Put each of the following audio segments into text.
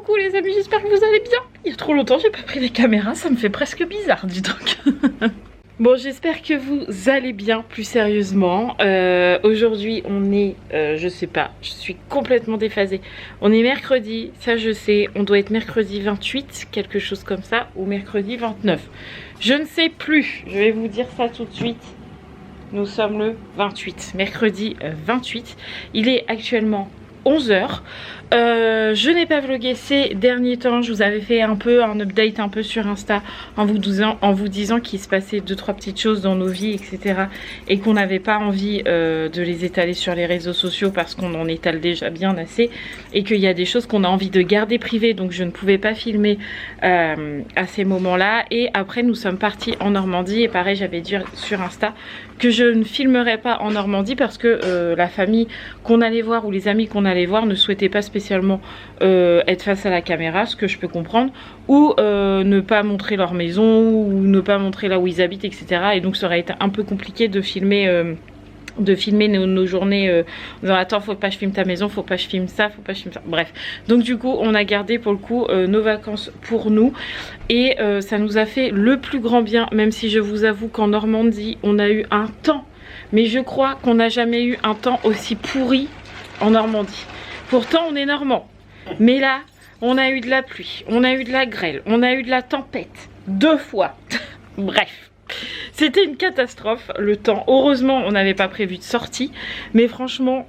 coucou les amis, j'espère que vous allez bien. Il y a trop longtemps j'ai pas pris les caméras, ça me fait presque bizarre, dis donc. Bon, j'espère que vous allez bien, plus sérieusement. Aujourd'hui on est, je sais pas, je suis complètement déphasée. On est mercredi, ça je sais, on doit être mercredi 28, quelque chose comme ça, ou mercredi 29. Je ne sais plus, je vais vous dire ça tout de suite. Nous sommes le 28, mercredi 28. Il est actuellement 11 h. Je n'ai pas vlogué ces derniers temps. Je vous avais fait un update un peu sur Insta en vous disant qu'il se passait 2-3 petites choses dans nos vies, etc. Et qu'on n'avait pas envie de les étaler sur les réseaux sociaux parce qu'on en étale déjà bien assez. Et qu'il y a des choses qu'on a envie de garder privées. Donc je ne pouvais pas filmer à ces moments-là. Et après nous sommes partis en Normandie. Et pareil, j'avais dit sur Insta que je ne filmerai pas en Normandie parce que la famille qu'on allait voir ou les amis qu'on allait voir ne souhaitaient pas spécialement être face à la caméra, ce que je peux comprendre, ou ne pas montrer leur maison ou ne pas montrer là où ils habitent, etc. Et donc ça aurait été un peu compliqué de filmer nos journées en disant attends, faut pas que je filme ta maison, faut pas que je filme ça, faut pas que je filme ça, bref. Donc du coup on a gardé pour le coup nos vacances pour nous et ça nous a fait le plus grand bien, même si je vous avoue qu'en Normandie on a eu un temps, mais je crois qu'on n'a jamais eu un temps aussi pourri en Normandie. Pourtant on est normand, mais là on a eu de la pluie, on a eu de la grêle, on a eu de la tempête 2 fois. Bref, c'était une catastrophe le temps. Heureusement on n'avait pas prévu de sortie, mais franchement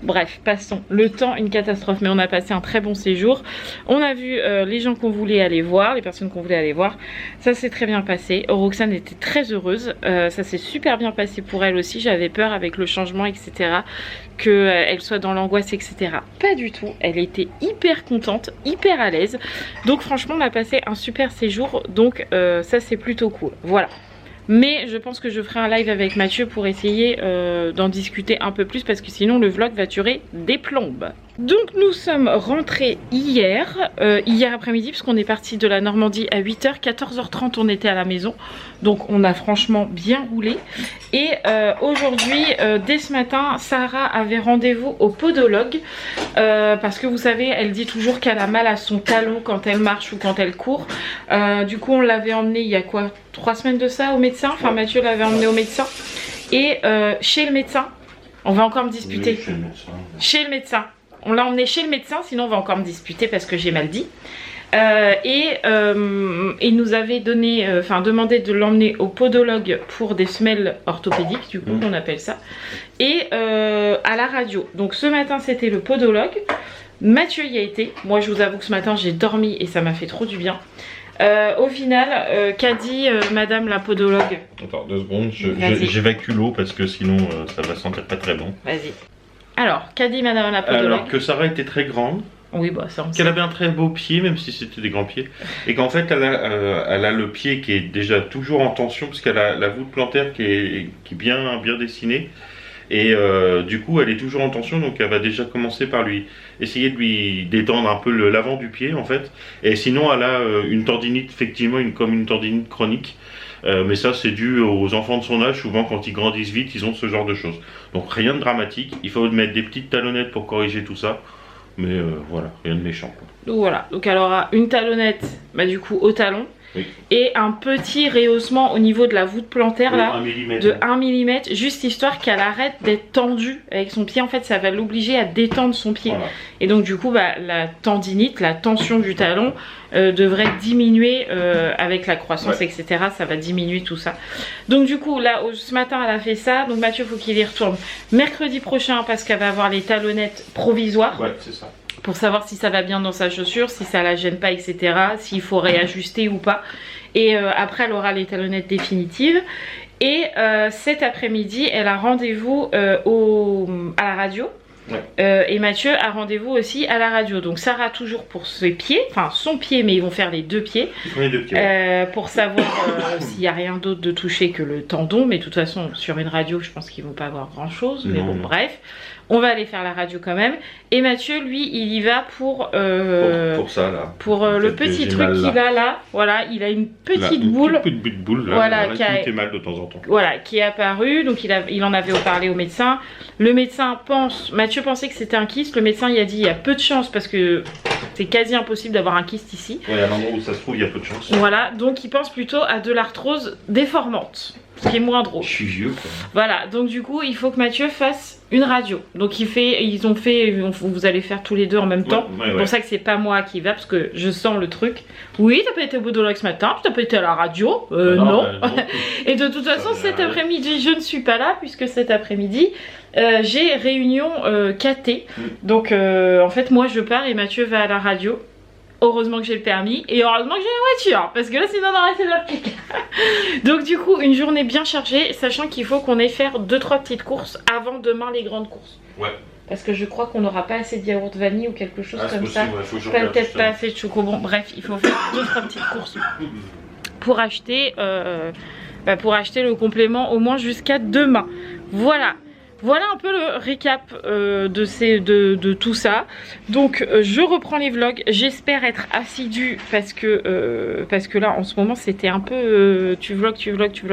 bref, passons. Le temps, une catastrophe, mais on a passé un très bon séjour. On a vu les gens qu'on voulait aller voir, les personnes qu'on voulait aller voir. Ça s'est très bien passé. Roxane était très heureuse. Ça s'est super bien passé pour elle aussi. J'avais peur avec le changement, etc. qu'elle soit dans l'angoisse, etc. Pas du tout. Elle était hyper contente, hyper à l'aise. Donc franchement, on a passé un super séjour. Donc ça, c'est plutôt cool. Voilà. Mais je pense que je ferai un live avec Mathieu pour essayer d'en discuter un peu plus parce que sinon le vlog va durer des plombes. Donc nous sommes rentrés hier après-midi parce qu'on est parti de la Normandie à 8 h, 14 h 30 on était à la maison. Donc on a franchement bien roulé. Et aujourd'hui, dès ce matin, Sarah avait rendez-vous au podologue parce que vous savez, elle dit toujours qu'elle a mal à son talon quand elle marche ou quand elle court. Du coup on l'avait emmenée il y a quoi, 3 semaines de ça au médecin. Enfin Mathieu l'avait emmenée au médecin. Et chez le médecin, on va encore me disputer. Oui, chez le médecin. On l'a emmené chez le médecin, sinon on va encore me disputer parce que j'ai mal dit. Il nous avait donné, demandé de l'emmener au podologue pour des semelles orthopédiques, du coup on appelle ça. Et à la radio. Donc ce matin c'était le podologue. Mathieu y a été. Moi je vous avoue que ce matin j'ai dormi et ça m'a fait trop du bien. Au final, qu'a dit madame la podologue? Attends 2 secondes, j'évacue l'eau parce que sinon ça va sentir pas très bon. Vas-y. Alors, qu'a dit madame la podologue? Alors que Sarah était très grande. Oui, bah ça on sait. Qu'elle avait un très beau pied, même si c'était des grands pieds. Et qu'en fait, elle a le pied qui est déjà toujours en tension, parce qu'elle a la voûte plantaire qui est bien dessinée. Et du coup, elle est toujours en tension, donc elle va déjà commencer par lui essayer de lui détendre un peu l'avant du pied, en fait. Et sinon, elle a une tendinite, effectivement, comme une tendinite chronique. Mais ça c'est dû aux enfants de son âge, souvent quand ils grandissent vite ils ont ce genre de choses. Donc rien de dramatique, il faut mettre des petites talonnettes pour corriger tout ça. Mais voilà, rien de méchant quoi. Donc voilà, donc elle aura une talonnette du coup au talon. Oui. Et un petit rehaussement au niveau de la voûte plantaire là, de 1 mm, juste histoire qu'elle arrête d'être tendue avec son pied. En fait ça va l'obliger à détendre son pied. Voilà. Et donc du coup la tendinite, la tension du talon devrait diminuer avec la croissance, ouais. Etc. Ça va diminuer tout ça. Donc du coup là ce matin elle a fait ça. Donc Mathieu faut qu'il y retourne mercredi prochain parce qu'elle va avoir les talonnettes provisoires. Ouais, c'est ça. Pour savoir si ça va bien dans sa chaussure, si ça la gêne pas, etc. S'il faut réajuster ou pas. Et après elle aura les talonnettes définitives. Et cet après-midi elle a rendez-vous à la radio. Ouais. Et Mathieu a rendez-vous aussi à la radio. Donc Sarah toujours pour ses pieds, enfin son pied, mais ils vont faire les 2 pieds. Ils font les 2 pieds. Pour savoir s'il n'y a rien d'autre de touché que le tendon. Mais de toute façon sur une radio je pense qu'ils vont pas avoir grand chose. Mais bon bref. On va aller faire la radio quand même. Et Mathieu, lui, il y va pour ça là. Pour le petit truc qu'il a là. Voilà, il a une petite boule. Une petite boule là, voilà, qui me fait mal de temps en temps. Voilà, qui est apparue. Donc il en avait parlé au médecin. Le médecin pense, Mathieu Mathieu pensait que c'était un kyste. Le médecin il a dit il y a peu de chance parce que c'est quasi impossible d'avoir un kyste ici. Ouais, à l'endroit où ça se trouve, il y a peu de chance. Voilà, donc il pense plutôt à de l'arthrose déformante, ce qui est moins drôle. Je suis vieux quoi. Voilà, donc du coup, il faut que Mathieu fasse une radio. Donc ils ont fait, vous allez faire tous les deux en même temps. Ouais. C'est pour ça que c'est pas moi qui va, parce que je sens le truc. Oui, t'as pas été au podologue ce matin, t'as pas été à la radio. Non. Et de toute façon, cet après-midi, je ne suis pas là, puisque cet après-midi, j'ai réunion KT. Donc en fait, moi je pars et Mathieu va à la radio. Heureusement que j'ai le permis et heureusement que j'ai la voiture parce que là sinon on aurait été dans le caca. Donc du coup une journée bien chargée, sachant qu'il faut qu'on aille faire 2-3 petites courses avant demain les grandes courses. Ouais. Parce que je crois qu'on n'aura pas assez de yaourt vanille ou quelque chose comme possible, ça. Ouais, peut-être pas assez de choco. Bon bref, il faut faire 2-3 petites courses pour acheter le complément au moins jusqu'à demain. Voilà. Voilà un peu le récap de tout ça. Donc je reprends les vlogs. J'espère être assidue parce que là en ce moment c'était un peu tu vlogs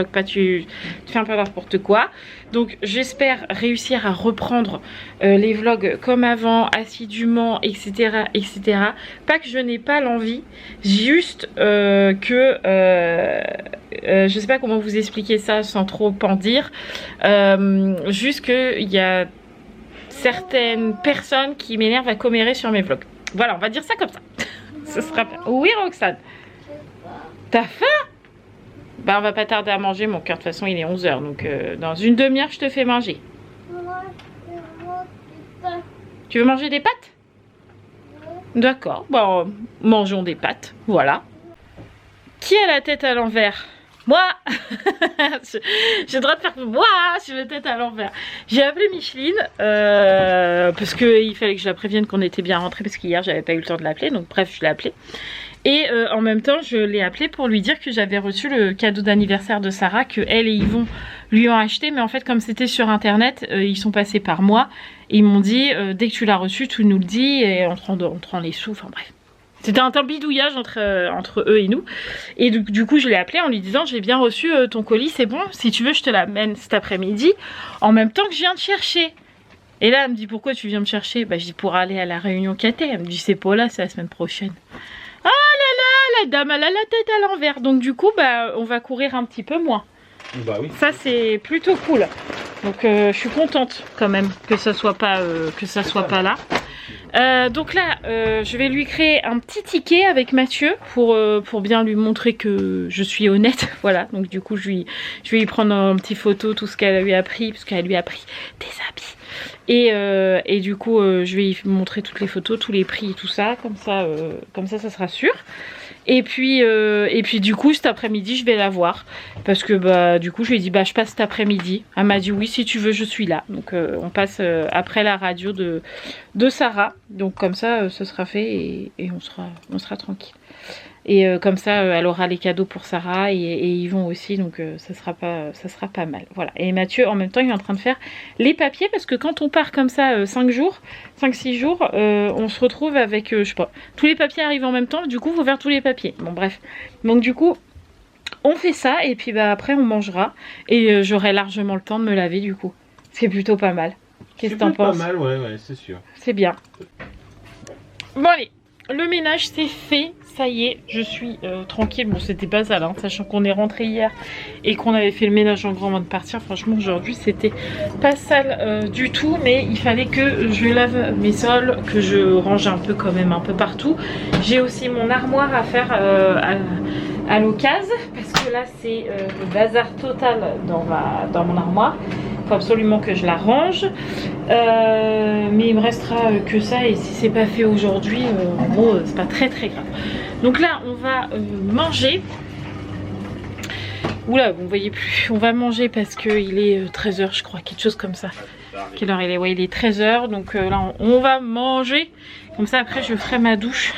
pas, tu fais un peu n'importe quoi. Donc j'espère réussir à reprendre les vlogs comme avant, assidûment, etc. etc. Pas que je n'ai pas l'envie, juste que je sais pas comment vous expliquer ça sans trop en dire. Juste qu'il y a certaines personnes qui m'énervent à commérer sur mes vlogs. Voilà, on va dire ça comme ça. Ce sera bien. Oui, Roxane. T'as faim? Bah, on va pas tarder à manger, mon cœur. De toute façon, il est 11 h. Donc, dans une demi-heure, je te fais manger. Tu veux manger des pâtes? D'accord. Bon, mangeons des pâtes. Voilà. Qui a la tête à l'envers? Moi. J'ai le droit de faire moi, j'ai la tête à l'envers. J'ai appelé Micheline parce qu'il fallait que je la prévienne qu'on était bien rentré, parce qu'hier j'avais pas eu le temps de l'appeler, donc bref je l'ai appelée. Et en même temps je l'ai appelée pour lui dire que j'avais reçu le cadeau d'anniversaire de Sarah, que elle et Yvon lui ont acheté, mais en fait comme c'était sur internet, ils sont passés par moi et ils m'ont dit dès que tu l'as reçu tu nous le dis et on te rend les sous, enfin bref. C'était un bidouillage entre eux et nous. Et du coup, je l'ai appelé en lui disant j'ai bien reçu ton colis, c'est bon. Si tu veux, je te l'amène cet après-midi. En même temps que je viens te chercher. Et là, elle me dit pourquoi tu viens me chercher? Bah, je dis pour aller à la réunion KT. Elle me dit c'est pas là, c'est la semaine prochaine. Ah là là, la dame, elle a la tête à l'envers. Donc du coup, bah, on va courir un petit peu moins. Bah oui. Ça, c'est plutôt cool. Donc je suis contente quand même que ça soit pas là. Donc là je vais lui créer un petit ticket avec Mathieu pour bien lui montrer que je suis honnête. Voilà, donc du coup je vais lui prendre une petite photo, tout ce qu'elle lui a pris, parce qu'elle lui a pris des habits. Et du coup je vais lui montrer toutes les photos, tous les prix et tout ça, comme ça ça sera sûr. Et puis du coup cet après-midi je vais la voir parce que bah du coup je lui ai dit bah je passe cet après-midi. Elle m'a dit oui si tu veux je suis là. Donc on passe après la radio de Sarah. Donc comme ça ce sera fait et on sera tranquille. Et comme ça elle aura les cadeaux pour Sarah et Yvon aussi, donc ça sera pas mal. Voilà. Et Mathieu en même temps il est en train de faire les papiers parce que quand on part comme ça 5-6 jours, on se retrouve avec je sais pas, tous les papiers arrivent en même temps, du coup il faut faire tous les papiers. Bon bref. Donc du coup on fait ça et puis bah après on mangera et j'aurai largement le temps de me laver du coup. C'est plutôt pas mal. Qu'est-ce que t'en penses? Pas mal, ouais, c'est sûr. C'est bien. Bon allez, le ménage c'est fait. Ça y est, je suis tranquille. Bon, c'était pas sale, hein, sachant qu'on est rentré hier et qu'on avait fait le ménage en grand avant de partir. Franchement, aujourd'hui, c'était pas sale du tout. Mais il fallait que je lave mes sols, que je range un peu quand même, un peu partout. J'ai aussi mon armoire à faire à l'occasion. Parce que là, c'est le bazar total dans mon armoire. Il faut absolument que je la range. Mais il me restera que ça. Et si c'est pas fait aujourd'hui, en gros, c'est pas très très grave. Donc là on va manger. Oula, vous ne voyez plus. On va manger parce qu'il est 13 h je crois, quelque chose comme ça. Quelle heure il est? Ouais, il est 13 h. Donc là on va manger. Comme ça après je ferai ma douche.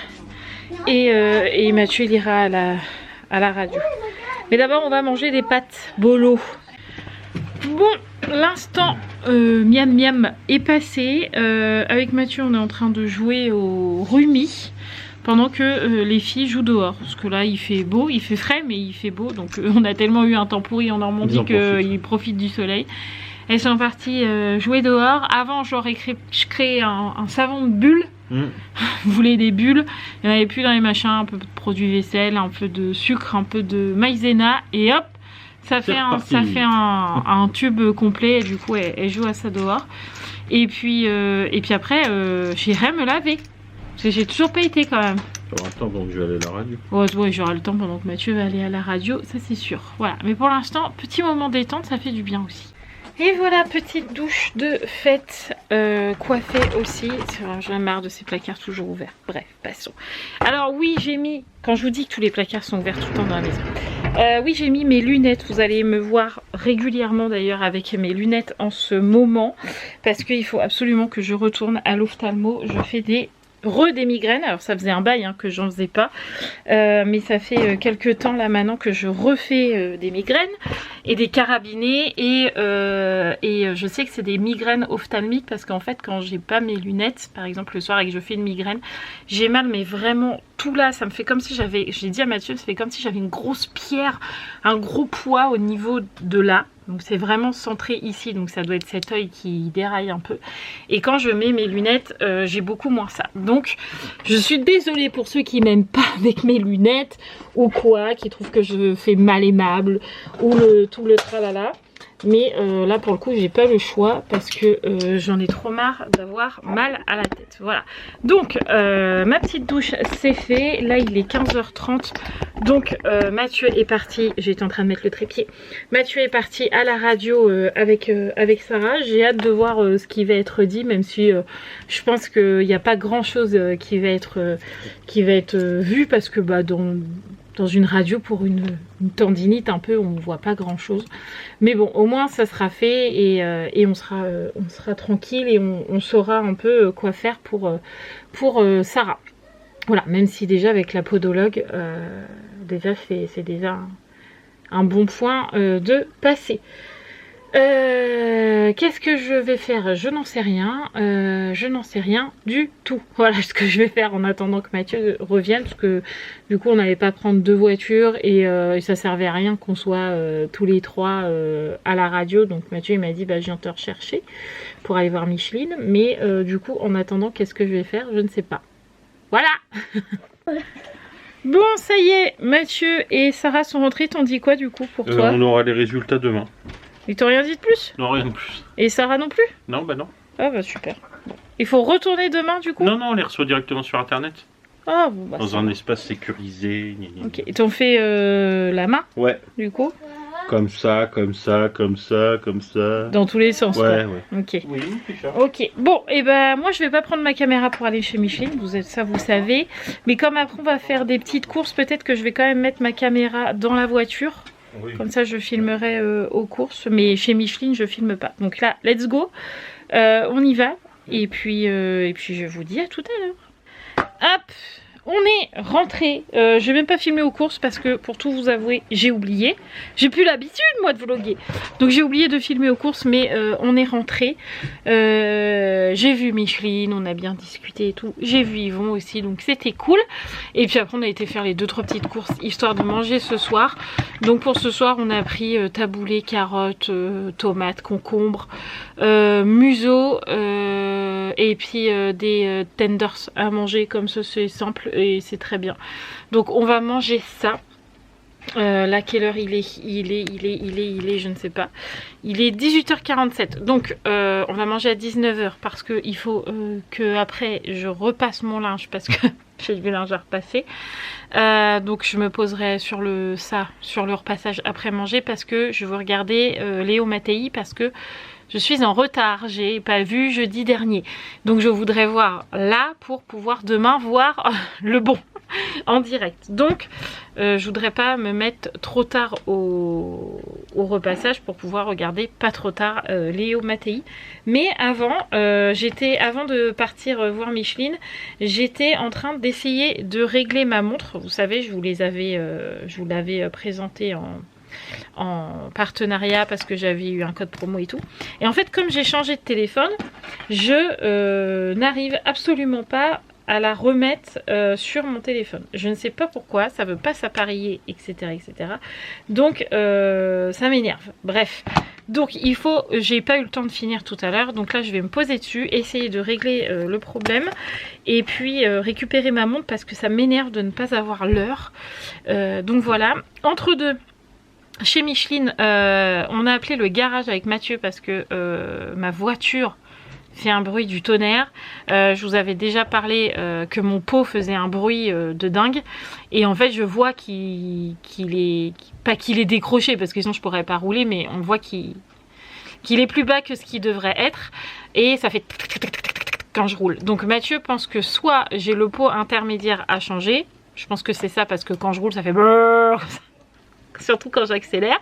Et Mathieu il ira à la radio. Mais d'abord on va manger des pâtes bolo. Bon, l'instant miam miam est passé. Avec Mathieu on est en train de jouer au rumi. Pendant que les filles jouent dehors. Parce que là il fait beau, il fait frais mais il fait beau. Donc on a tellement eu un temps pourri en Normandie qu'ils profitent du soleil. Elles sont parties jouer dehors. Avant, j'aurais créé un savon de bulles. Vous voulez des bulles, il n'y en avait plus dans les machins, un peu de produits vaisselle, un peu de sucre, un peu de maïzena et hop, ça fait un tube complet et du coup elle joue à ça dehors. Et puis après j'irai me laver. Parce que j'ai toujours pas été quand même. J'aurai le temps donc je vais aller à la radio. Ouais, j'aurai le temps pendant que Mathieu va aller à la radio, ça c'est sûr. Voilà, mais pour l'instant, petit moment détente, ça fait du bien aussi. Et voilà, petite douche de fête, coiffée aussi. J'en ai marre de ces placards toujours ouverts. Bref, passons. Alors oui, j'ai mis, quand je vous dis que tous les placards sont ouverts tout le temps dans la maison. Oui, j'ai mis mes lunettes. Vous allez me voir régulièrement d'ailleurs avec mes lunettes en ce moment. Parce qu'il faut absolument que je retourne à l'ophtalmo. Je fais des migraines. Alors ça faisait un bail que j'en faisais pas. Mais ça fait quelques temps là maintenant que je refais des migraines et des carabinés. Et je sais que c'est des migraines ophtalmiques parce qu'en fait quand j'ai pas mes lunettes, par exemple le soir et que je fais une migraine, j'ai mal mais vraiment tout là. Ça me fait comme si j'avais, j'ai dit à Mathieu, ça fait comme si j'avais une grosse pierre, un gros poids au niveau de là. Donc c'est vraiment centré ici, donc ça doit être cet œil qui déraille un peu. Et quand je mets mes lunettes, j'ai beaucoup moins ça. Donc je suis désolée pour ceux qui m'aiment pas avec mes lunettes ou quoi, qui trouvent que je fais mal aimable ou tout le tralala. Mais là pour le coup j'ai pas le choix parce que j'en ai trop marre d'avoir mal à la tête. Voilà. Donc ma petite douche c'est fait. Là il est 15h30. Donc Mathieu est parti. J'étais en train de mettre le trépied. Mathieu est parti à la radio avec Sarah. J'ai hâte de voir ce qui va être dit, même si je pense qu'il n'y a pas grand chose qui va être vu parce que dans une radio pour une tendinite un peu on ne voit pas grand chose, mais bon au moins ça sera fait et on sera tranquille et on saura un peu quoi faire pour Sarah. Voilà, même si déjà avec la podologue déjà c'est déjà un bon point de passer. Qu'est-ce que je vais faire? Je n'en sais rien. Je n'en sais rien du tout. Voilà ce que je vais faire en attendant que Mathieu revienne. Parce que du coup on n'allait pas prendre deux voitures et ça servait à rien qu'on soit tous les trois à la radio. Donc Mathieu il m'a dit je viens te rechercher pour aller voir Micheline. Mais du coup en attendant qu'est-ce que je vais faire? Je ne sais pas. Voilà. Bon ça y est, Mathieu et Sarah sont rentrés. T'en dis quoi du coup pour toi? On aura les résultats demain. Ils t'ont rien dit de plus? Non, rien de plus. Et Sarah non plus? Non, non. Ah super. Bon. Il faut retourner demain du coup? Non, on les reçoit directement sur internet. Ah bon dans un espace sécurisé. Ok, ils t'ont fait la main? Ouais. Du coup? Comme ça, comme ça, comme ça, comme ça. Dans tous les sens ouais, quoi. Ouais. Ok. Oui, c'est ça. Ok, bon, et moi je vais pas prendre ma caméra pour aller chez Micheline, ça vous savez. Mais comme après on va faire des petites courses, peut-être que je vais quand même mettre ma caméra dans la voiture. Oui. Comme ça je filmerai aux courses, mais chez Micheline je filme pas. Donc là, let's go, on y va. Et puis je vous dis à tout à l'heure. Hop, on est rentré. Je vais même pas filmer aux courses parce que pour tout vous avouer, j'ai oublié. J'ai plus l'habitude moi de vlogger. Donc j'ai oublié de filmer aux courses, mais on est rentré. J'ai vu Micheline, on a bien discuté et tout. J'ai vu Yvon aussi, donc c'était cool. Et puis après on a été faire les 2-3 petites courses histoire de manger ce soir. Donc pour ce soir on a pris taboulé, carottes, tomates, concombres, museau et puis des tenders à manger comme ça, c'est simple et c'est très bien. Donc on va manger ça. Là quelle heure il est, je ne sais pas. Il est 18h47. Donc on va manger à 19h parce que il faut que après je repasse mon linge parce que j'ai du linge à repasser. Donc je me poserai sur le repassage après manger parce que je veux regarder Léo Mattei parce que je suis en retard, j'ai pas vu jeudi dernier. Donc je voudrais voir là pour pouvoir demain voir le bon en direct. Donc je voudrais pas me mettre trop tard au repassage pour pouvoir regarder pas trop tard Léo Mattei. Mais avant, avant de partir voir Micheline, j'étais en train d'essayer de régler ma montre. Vous savez, je vous l'avais présenté en partenariat parce que j'avais eu un code promo et tout. Et en fait, comme j'ai changé de téléphone, je n'arrive absolument pas à la remettre sur mon téléphone. Je ne sais pas pourquoi, ça veut pas s'appareiller, etc. Donc ça m'énerve. Bref, Donc j'ai pas eu le temps de finir tout à l'heure, donc là je vais me poser dessus, essayer de régler le problème et puis récupérer ma montre parce que ça m'énerve de ne pas avoir l'heure. Donc voilà, entre deux, chez Micheline, on a appelé le garage avec Mathieu parce que ma voiture fait un bruit du tonnerre. Je vous avais déjà parlé que mon pot faisait un bruit de dingue. Et en fait, je vois qu'il est décroché parce que sinon je pourrais pas rouler, mais on voit qu'il est plus bas que ce qu'il devrait être. Et ça fait quand je roule. Donc Mathieu pense que soit j'ai le pot intermédiaire à changer. Je pense que c'est ça parce que quand je roule, ça fait brrr. Surtout quand j'accélère.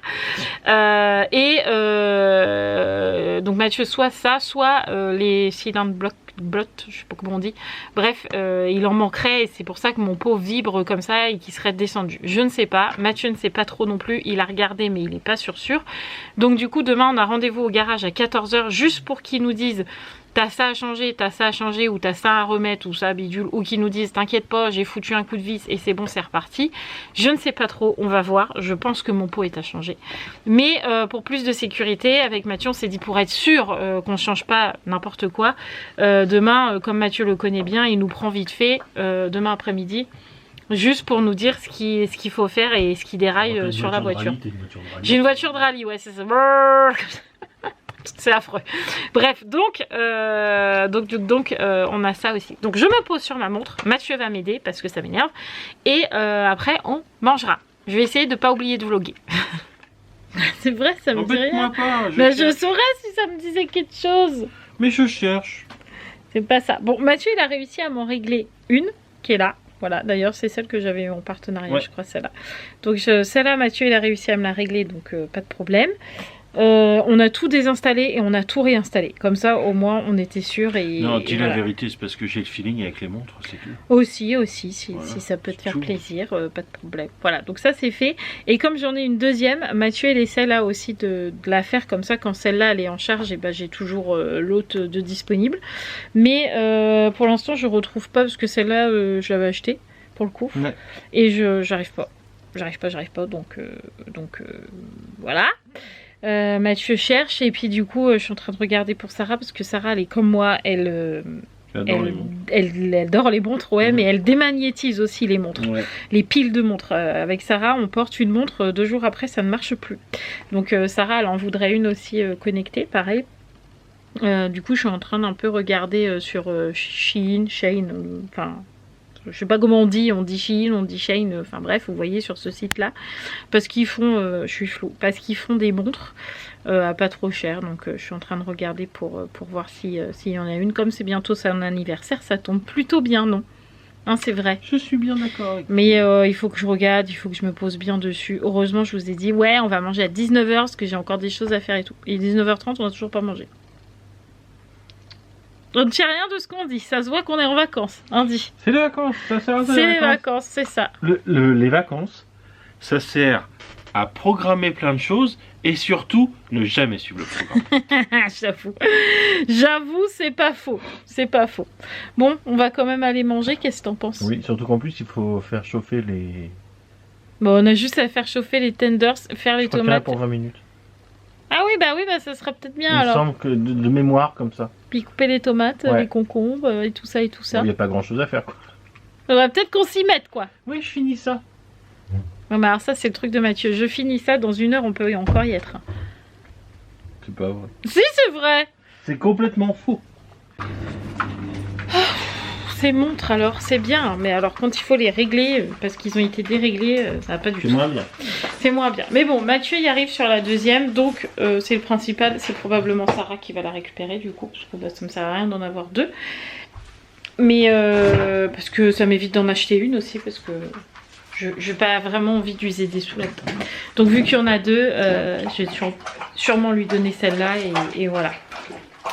Donc Mathieu, soit ça, soit les cylindres blot, je sais pas comment on dit. Bref, il en manquerait et c'est pour ça que mon pot vibre comme ça et qu'il serait descendu. Je ne sais pas. Mathieu ne sait pas trop non plus. Il a regardé mais il n'est pas sûr. Donc du coup, demain, on a rendez-vous au garage à 14 h juste pour qu'ils nous disent t'as ça à changer, ou t'as ça à remettre, ou ça bidule, ou qu'ils nous disent t'inquiète pas, j'ai foutu un coup de vis et c'est bon, c'est reparti. Je ne sais pas trop, on va voir. Je pense que mon pot est à changer. Mais pour plus de sécurité, avec Mathieu, on s'est dit pour être sûr qu'on ne change pas n'importe quoi. Demain, comme Mathieu le connaît bien, il nous prend vite fait, demain après-midi, juste pour nous dire ce qu'il faut faire et ce qui déraille sur la voiture. J'ai une voiture de rallye, ouais, c'est ça. C'est affreux. Bref, donc on a ça aussi. Donc je me pose sur ma montre. Mathieu va m'aider parce que ça m'énerve. Et après, on mangera. Je vais essayer de ne pas oublier de vlogger. C'est vrai, ça me dit rien. Pas, je saurais si ça me disait quelque chose. Mais je cherche. C'est pas ça. Bon, Mathieu, il a réussi à m'en régler une qui est là. Voilà, d'ailleurs, c'est celle que j'avais en partenariat, je crois, celle-là. Donc celle-là, Mathieu, il a réussi à me la régler, donc pas de problème. On a tout désinstallé et on a tout réinstallé. Comme ça, au moins, on était sûr. Non, dis la vérité, c'est parce que j'ai le feeling avec les montres, c'est tout. Aussi, si ça peut te faire plaisir, pas de problème. Voilà, donc ça, c'est fait. Et comme j'en ai une deuxième, Mathieu, il essaie là aussi de la faire comme ça. Quand celle-là, elle est en charge, et ben, j'ai toujours l'autre de disponible. Mais pour l'instant, je retrouve pas parce que celle-là, je l'avais achetée pour le coup. Ouais. Et j'arrive pas. J'arrive pas. Donc voilà. Mathieu cherche et puis du coup je suis en train de regarder pour Sarah parce que Sarah elle est comme moi, elle adore les montres, ouais, mais elle démagnétise aussi les montres, les piles de montres. Avec Sarah on porte une montre, 2 jours après ça ne marche plus. Donc Sarah elle en voudrait une aussi connectée, pareil. Du coup je suis en train d'un peu regarder sur Shein, enfin je sais pas comment on dit Shein, on dit Shein, enfin bref, vous voyez sur ce site là, parce qu'ils font, je suis floue, parce qu'ils font des montres à pas trop cher, donc je suis en train de regarder pour voir s'il y en a une, comme c'est bientôt son anniversaire, ça tombe plutôt bien, non? Hein, c'est vrai. Je suis bien d'accord avec mais il faut que je regarde, il faut que je me pose bien dessus. Heureusement je vous ai dit, ouais on va manger à 19 h parce que j'ai encore des choses à faire et tout, et 19 h 30 on n'a toujours pas mangé. On ne tient rien de ce qu'on dit, ça se voit qu'on est en vacances, hein, dit. C'est les vacances, ça sert à ça. C'est les vacances, c'est ça. Les vacances, ça sert à programmer plein de choses et surtout ne jamais suivre le programme. J'avoue, c'est pas faux. C'est pas faux. Bon, on va quand même aller manger, qu'est-ce que t'en penses? Oui, surtout qu'en plus il faut faire chauffer les... Bon, on a juste à faire chauffer les tenders, faire les tomates. Pour 20 minutes. Ah oui, bah ça sera peut-être bien alors. Il me semble que de mémoire comme ça. Puis couper les tomates, les concombres et tout ça. Il n'y a pas grand chose à faire quoi. Faudrait peut-être qu'on s'y mette quoi. Oui, je finis ça. Ouais, bah alors ça c'est le truc de Mathieu. Je finis ça, dans 1 heure on peut encore y être. C'est pas vrai. Si, c'est vrai. C'est complètement faux. Ces montres alors, c'est bien, mais alors quand il faut les régler, parce qu'ils ont été déréglés, ça va pas du tout. C'est moins bien. C'est moins bien. Mais bon, Mathieu y arrive sur la deuxième, donc c'est le principal, c'est probablement Sarah qui va la récupérer du coup, parce que bah, ça me sert à rien d'en avoir 2. Mais parce que ça m'évite d'en acheter une aussi, parce que je n'ai pas vraiment envie d'user des sous là-dedans. Donc vu qu'il y en a 2, je vais sûrement lui donner celle-là et voilà.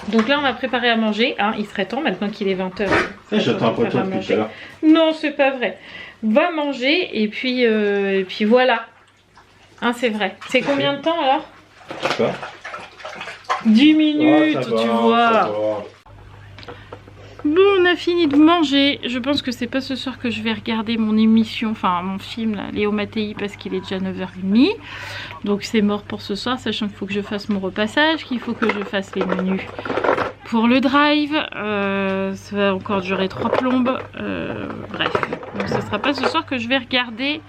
Donc là on va préparer à manger, hein, il serait temps maintenant qu'il est 20 h. J'attends un peu toi depuis tout à l'heure. Non, c'est pas vrai. On va manger et puis voilà. Hein, c'est vrai. C'est combien de temps alors? Je sais pas. 10 minutes, tu vois. Bon, on a fini de manger. Je pense que c'est pas ce soir que je vais regarder mon émission, enfin mon film là, Léo Mattei, parce qu'il est déjà 9h30. Donc c'est mort pour ce soir, sachant qu'il faut que je fasse mon repassage, qu'il faut que je fasse les menus pour le drive. Ça va encore durer 3 plombes. Bref, donc ce sera pas ce soir que je vais regarder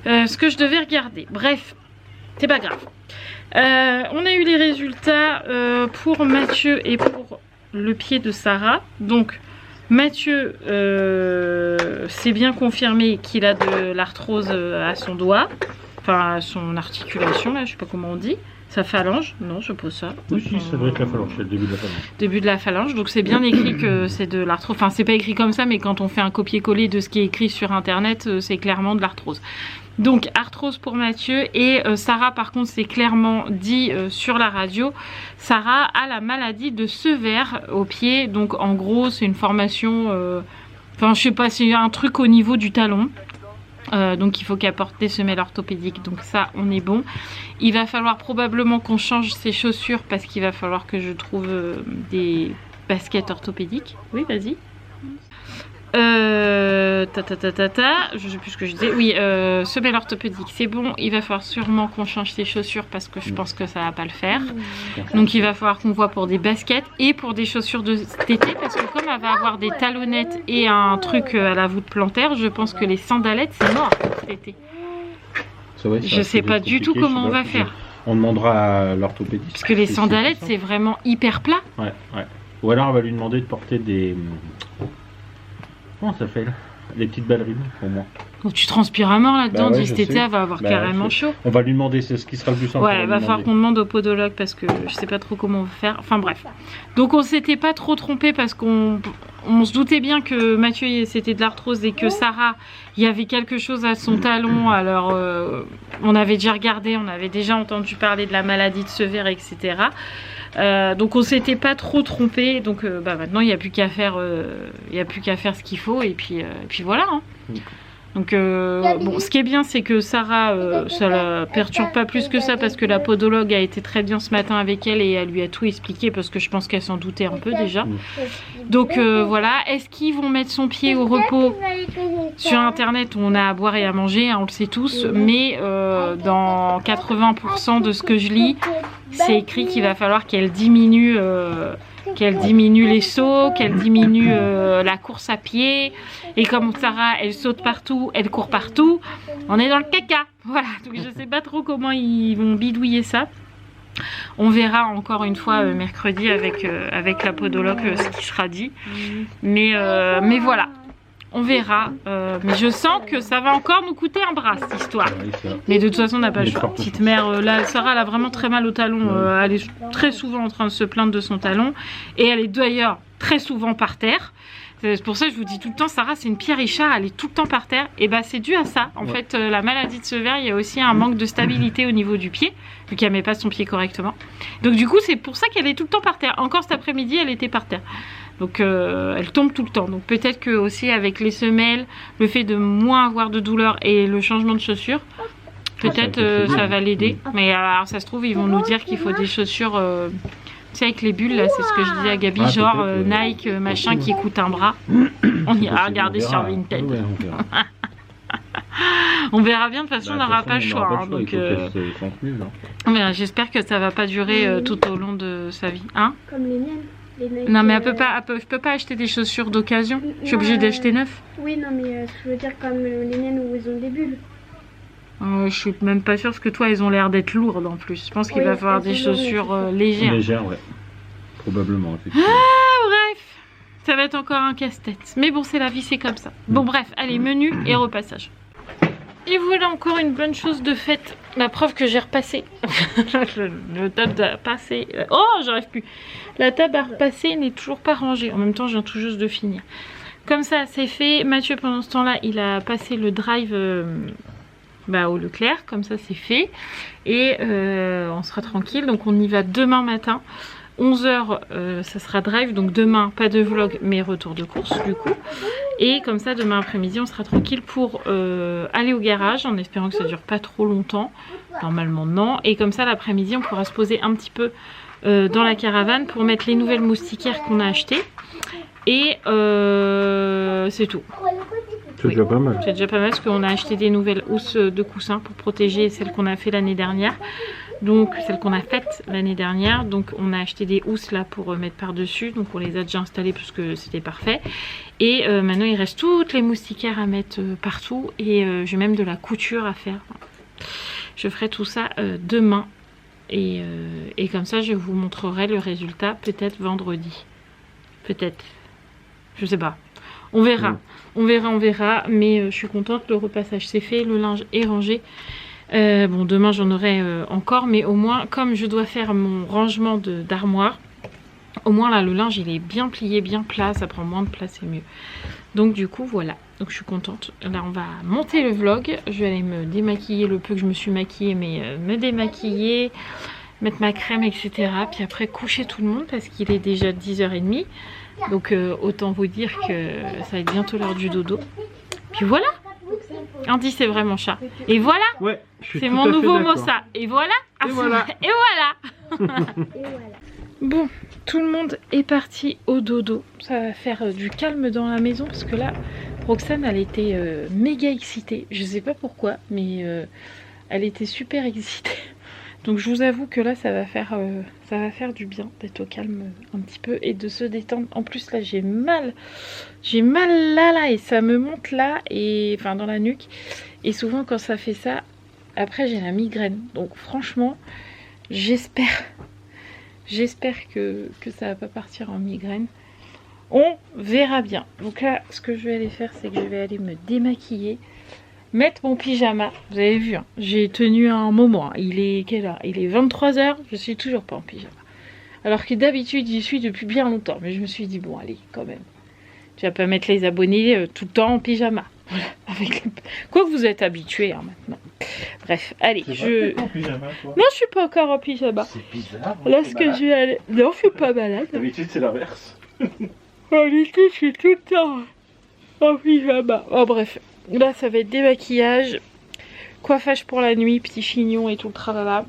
ce que je devais regarder. Bref, c'est pas grave. On a eu les résultats pour Mathieu et pour le pied de Sarah. Donc Mathieu c'est bien confirmé qu'il a de l'arthrose à son doigt, enfin à son articulation là, je sais pas comment on dit, sa phalange, non je pose ça. Oui si, ça doit être la phalange, c'est le début de la phalange. Début de la phalange, donc c'est bien écrit que c'est de l'arthrose, enfin c'est pas écrit comme ça mais quand on fait un copier-coller de ce qui est écrit sur internet, c'est clairement de l'arthrose. Donc arthrose pour Mathieu et Sarah par contre c'est clairement dit sur la radio, Sarah a la maladie de Sever au pied, donc en gros c'est une formation, enfin je sais pas, c'est un truc au niveau du talon. Donc il faut qu'elle porte des semelles orthopédiques, donc ça on est bon. Il va falloir probablement qu'on change ses chaussures parce qu'il va falloir que je trouve des baskets orthopédiques. Oui vas-y. Je sais plus ce que je disais. Oui, semelle orthopédique, c'est bon. Il va falloir sûrement qu'on change ses chaussures parce que je pense que ça va pas le faire. Donc il va falloir qu'on voit pour des baskets et pour des chaussures d'été parce que comme elle va avoir des talonnettes et un truc à la voûte plantaire, je pense que les sandalettes c'est mort cet été. Je sais pas du tout comment on va faire. On demandera à l'orthopédiste. Parce que les sandalettes c'est vraiment hyper plat. Ouais, ouais. Ou alors on va lui demander de porter des... Comment ça s'appelle? Les petites ballerines pour moi. Donc tu transpires à mort là-dedans, bah ouais, cet été elle va avoir carrément chaud. On va lui demander, c'est ce qui sera le plus simple. Ouais, il va falloir qu'on demande au podologue parce que je sais pas trop comment on va faire. Enfin bref. Donc on s'était pas trop trompé parce qu'on se doutait bien que Mathieu c'était de l'arthrose et que Sarah il y avait quelque chose à son talon. Alors on avait déjà regardé, on avait déjà entendu parler de la maladie de Sever, etc. Donc on s'était pas trop trompé, donc maintenant il n'y a plus qu'à faire, ce qu'il faut et puis voilà. Hein. Donc bon, ce qui est bien c'est que Sarah ça la perturbe pas plus que ça parce que la podologue a été très bien ce matin avec elle et elle lui a tout expliqué parce que je pense qu'elle s'en doutait un peu déjà. Donc voilà, est-ce qu'ils vont mettre son pied au repos? Sur internet on a à boire et à manger, hein, on le sait tous, mais dans 80% de ce que je lis c'est écrit qu'il va falloir qu'elle diminue les sauts, qu'elle diminue la course à pied. Et comme Sarah, elle saute partout, elle court partout, on est dans le caca. Voilà, donc je sais pas trop comment ils vont bidouiller ça. On verra encore une fois mercredi avec la podologue ce qui sera dit. Mais voilà. On verra, mais je sens que ça va encore nous coûter un bras cette histoire. Mais de toute façon on n'a pas le choix. Petite mère, là Sarah elle a vraiment très mal au talon, elle est très souvent en train de se plaindre de son talon. Et elle est d'ailleurs très souvent par terre. C'est pour ça que je vous dis tout le temps, Sarah c'est une Pierre Richard, elle est tout le temps par terre. Et bah c'est dû à ça, en fait la maladie de Sever, il y a aussi un manque de stabilité au niveau du pied, vu qu'elle met pas son pied correctement. Donc du coup c'est pour ça qu'elle est tout le temps par terre. Encore cet après-midi elle était par terre. Donc elle tombe tout le temps. Donc peut-être que aussi avec les semelles, le fait de moins avoir de douleur et le changement de chaussures, peut-être ça va l'aider. Mais alors ça se trouve ils vont nous dire qu'il faut des chaussures, tu sais avec les bulles là, c'est ce que je disais à Gabi, genre Nike machin qui coûte un bras. On ira regarder sur Vinted. On verra bien, de toute façon on n'aura pas le choix. Donc j'espère que ça va pas durer tout au long de sa vie. Hein, comme les miennes. Non mais je peux pas acheter des chaussures d'occasion. Je suis obligée d'acheter neuf. Oui non mais je veux dire comme les miennes où ils ont des bulles. Je suis même pas sûre parce que toi elles ont l'air d'être lourdes en plus. Je pense qu'il va falloir des chaussures légères. Légères ouais. Probablement effectivement. Ah bref. Ça va être encore un casse-tête. Mais bon c'est la vie, c'est comme ça. Bon bref, allez menu et repassage. Et voilà encore une bonne chose de faite. La preuve que j'ai repassé. Le table a passé. Oh, j'arrive plus. La table à repasser n'est toujours pas rangée. En même temps, je viens tout juste de finir. Comme ça, c'est fait. Mathieu, pendant ce temps-là, il a passé le drive au Leclerc. Comme ça, c'est fait. Et on sera tranquille. Donc, on y va demain matin. 11h, ça sera drive. Donc, demain, pas de vlog, mais retour de course, du coup. Et comme ça, demain après-midi, on sera tranquille pour aller au garage, en espérant que ça dure pas trop longtemps. Normalement, non. Et comme ça, l'après-midi, on pourra se poser un petit peu dans la caravane pour mettre les nouvelles moustiquaires qu'on a achetées. Et c'est tout. C'est déjà pas mal. C'est déjà pas mal parce qu'on a acheté des nouvelles housses de coussins pour protéger celles qu'on a fait l'année dernière. Donc celles qu'on a faites l'année dernière. Donc on a acheté des housses là pour mettre par dessus. Donc on les a déjà installées parce que c'était parfait. Et maintenant il reste toutes les moustiquaires à mettre partout. Et j'ai même de la couture à faire. Je ferai tout ça demain. Et comme ça je vous montrerai le résultat peut-être vendredi. Peut-être. Je sais pas. On verra. On verra. Mais je suis contente. Le repassage c'est fait. Le linge est rangé. Bon, demain j'en aurai encore. Mais au moins, comme je dois faire mon rangement d'armoire, au moins là, le linge il est bien plié, bien plat. Ça prend moins de place, c'est mieux. Donc du coup, voilà. Donc je suis contente. Là, on va monter le vlog. Je vais aller me démaquiller le peu que je me suis maquillée. Mais me démaquiller, mettre ma crème, etc. Puis après, coucher tout le monde parce qu'il est déjà 10h30. Donc autant vous dire que ça va être bientôt l'heure du dodo. Puis voilà. Andy c'est vraiment chat. Et voilà. Ouais, c'est mon nouveau mot ça. Et voilà. Et voilà. Et voilà. Bon, tout le monde est parti au dodo. Ça va faire du calme dans la maison parce que là, Roxane elle était méga excitée. Je sais pas pourquoi, mais elle était super excitée. Donc je vous avoue que là ça va faire du bien d'être au calme un petit peu et de se détendre. En plus là j'ai mal là et ça me monte là et enfin dans la nuque. Et souvent quand ça fait ça, après j'ai la migraine. Donc franchement j'espère que ça va pas partir en migraine. On verra bien. Donc là ce que je vais aller faire c'est que je vais aller me démaquiller. Mettre mon pyjama, vous avez vu, hein, j'ai tenu un moment, il est quelle heure? Il est 23h, je suis toujours pas en pyjama. Alors que d'habitude j'y suis depuis bien longtemps, mais je me suis dit bon allez quand même, tu vas pas mettre les abonnés tout le temps en pyjama. Voilà, quoi que vous êtes habitués hein, maintenant. Bref, allez, en pyjama, toi? Non je suis pas encore en pyjama. C'est bizarre. Là ce que je vais aller... Non je suis pas malade. D'habitude c'est l'inverse. D'habitude je suis tout le temps en pyjama. Oh bref. Là ça va être démaquillage, coiffage pour la nuit, petit chignon et tout le tralala,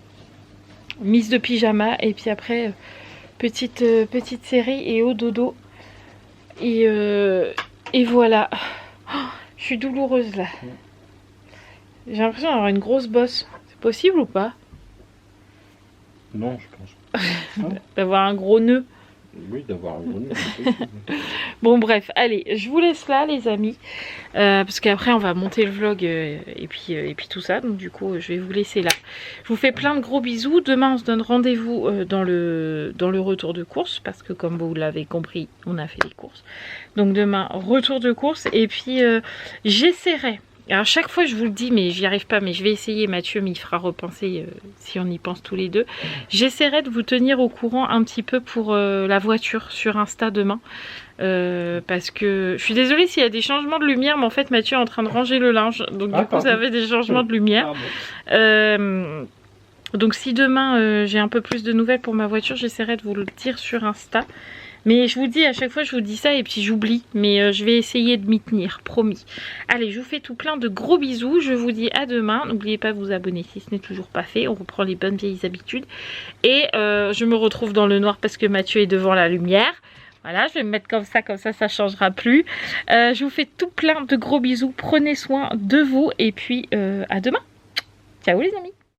mise de pyjama et puis après petite série et au dodo et voilà. Oh, je suis douloureuse là. J'ai l'impression d'avoir une grosse bosse. C'est possible ou pas? Non je pense pas. D'avoir un gros nœud. Oui, d'avoir un gros nœud, c'est possible. Bon bref, allez, je vous laisse là les amis, parce qu'après on va monter le vlog et puis tout ça, donc du coup je vais vous laisser là. Je vous fais plein de gros bisous, demain on se donne rendez-vous dans le retour de course, parce que comme vous l'avez compris, on a fait les courses. Donc demain, retour de course, et puis j'essaierai. Alors chaque fois je vous le dis mais j'y arrive pas, mais je vais essayer, Mathieu m'y fera repenser si on y pense tous les deux. J'essaierai de vous tenir au courant un petit peu pour la voiture sur Insta demain. Parce que je suis désolée s'il y a des changements de lumière, mais en fait Mathieu est en train de ranger le linge. Donc du coup ça fait des changements de lumière. Donc si demain j'ai un peu plus de nouvelles pour ma voiture, j'essaierai de vous le dire sur Insta. Mais je vous dis, à chaque fois je vous dis ça et puis j'oublie. Mais je vais essayer de m'y tenir, promis. Allez, je vous fais tout plein de gros bisous. Je vous dis à demain. N'oubliez pas de vous abonner si ce n'est toujours pas fait. On reprend les bonnes vieilles habitudes. Et je me retrouve dans le noir parce que Mathieu est devant la lumière. Voilà, je vais me mettre comme ça ne changera plus. Je vous fais tout plein de gros bisous. Prenez soin de vous et puis à demain. Ciao les amis.